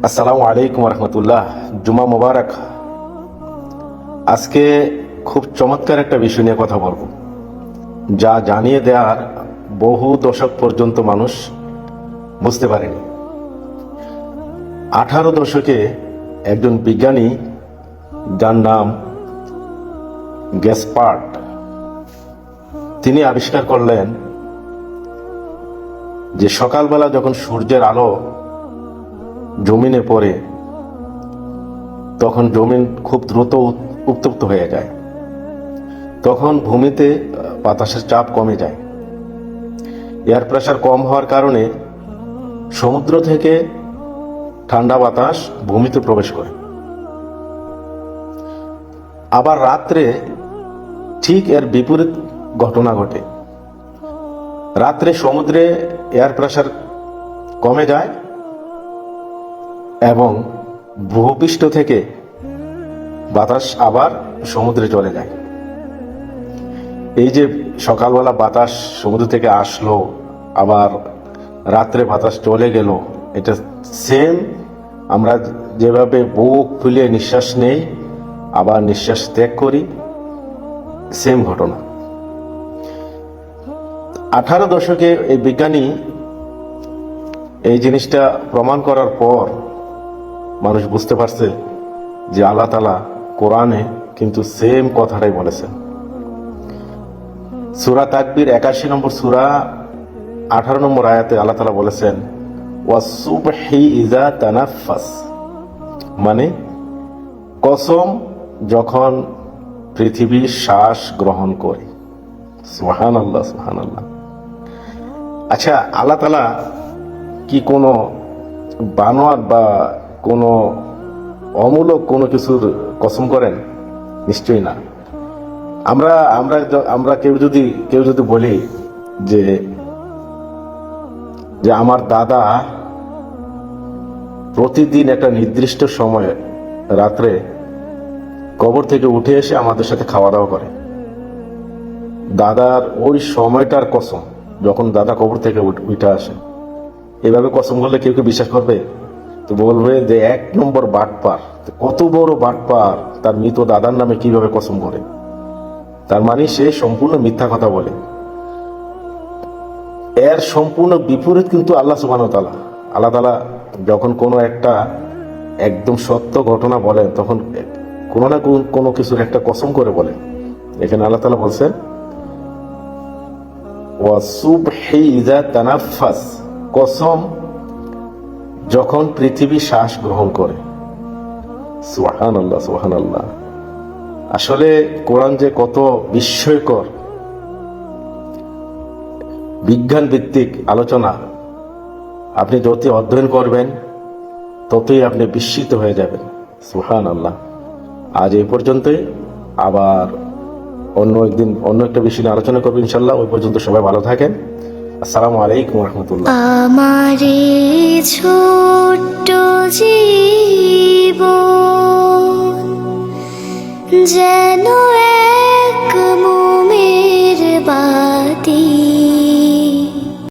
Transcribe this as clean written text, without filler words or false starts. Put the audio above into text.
আসসালামু আলাইকুম রহমতুল্লাহ। জুমা মোবারক। আজকে খুব চমৎকার একটা বিষয় নিয়ে কথা বলবো, যা জানিয়ে দেওয়ার বহু দশক পর্যন্ত মানুষ বুঝতে পারেনি। 18 দশকে একজন বিজ্ঞানী, যার নাম গ্যাসপার্ট, তিনি আবিষ্কার করলেন যে সকালবেলা যখন সূর্যের আলো জমিনে পড়ে তখন জমিন খুব দ্রুত উত্তপ্ত হয়ে যায়। তখন ভূমিতে বাতাসের চাপ কমে যায়। এয়ার প্রেসার কম হওয়ার কারণে সমুদ্র থেকে ঠান্ডা বাতাস ভূমিতে প্রবেশ করে। আবার রাত্রে ঠিক এর বিপরীত ঘটনা ঘটে। রাত্রে সমুদ্রে এয়ার প্রেসার কমে যায় এবং ভূপৃষ্ঠ থেকে বাতাস আবার সমুদ্রে চলে যায়। এই যে সকালবেলা বাতাস সমুদ্র থেকে আসলো, আবার রাত্রে বাতাস চলে গেল, এটা সেম আমরা যেভাবে বুক ফুলিয়ে নিঃশ্বাস নেই আবার নিঃশ্বাস ত্যাগ করি, সেম ঘটনা। 18 দশকে এই বিজ্ঞানী এই জিনিসটা প্রমাণ করার পর মানুষ বুঝতে পারছে যে আল্লাহ তাআলা কোরআনে কিন্তু সেম কথাটাই বলেছেন। সূরা তাকবীর 81 নম্বর সূরা 18 নম্বর আয়াতে আল্লাহ তাআলা বলেছেন, ওয়াসুবহি ইযা তানাফাস, মানে কসম যখন পৃথিবী শ্বাস গ্রহণ করে। সুবহানাল্লাহ, সুবহানাল্লাহ। আচ্ছা, আল্লাহ তাআলা কি কোনো বানোয়াট বা কোনো অমূলক কোনো কিছুর কসম করেন? নিশ্চয়ই না। আমরা আমরা আমরা কেউ যদি বলি যে যে আমার দাদা প্রতিদিন একটা নির্দিষ্ট সময়ে রাত্রে কবর থেকে উঠে এসে আমাদের সাথে খাওয়া দাওয়া করে, দাদার ওই সময়টার কসম, যখন দাদা কবর থেকে উঠে আসে, এভাবে কসম করলে কেউ কেউ বিশ্বাস করবে? তো বলবে যে 1 নম্বর বাটপার। কত বড় বাটপার, তার মৃত দাদার নামে কিভাবে কসম করে? তার মানে সে সম্পূর্ণ মিথ্যা কথা বলে। এর সম্পূর্ণ বিপরীত কিন্তু আল্লাহ সুবহানাহু ওয়া তাআলা। আল্লাহ তাআলা যখন কোনো একটা একদম সত্য ঘটনা বলেন, তখন কোনো না কোনো কিছুর একটা কসম করে বলেন। এখানে আল্লাহ তাআলা বলছেন, ওয়াসুবহি ইযা তানাফাস, কসম যখন পৃথিবী শ্বাস গ্রহণ করে। সুবহানাল্লাহ, সুবহানাল্লাহ। আসলে কোরআন যে কত বিস্ময়কর বিজ্ঞান ভিত্তিক আলোচনা, আপনি যত অধ্যয়ন করবেন ততই আপনি বিস্মিত হয়ে যাবেন। সুবহানাল্লাহ। আজ এই পর্যন্তই, আবার অন্য একদিন অন্য একটা বিষয় নিয়ে আলোচনা করবো ইনশাল্লাহ। ওই পর্যন্ত সবাই ভালো থাকেন। আসসালামু আলাইকুম রহমতুল্লাহ। আমার ছোট্ট জীবন যেন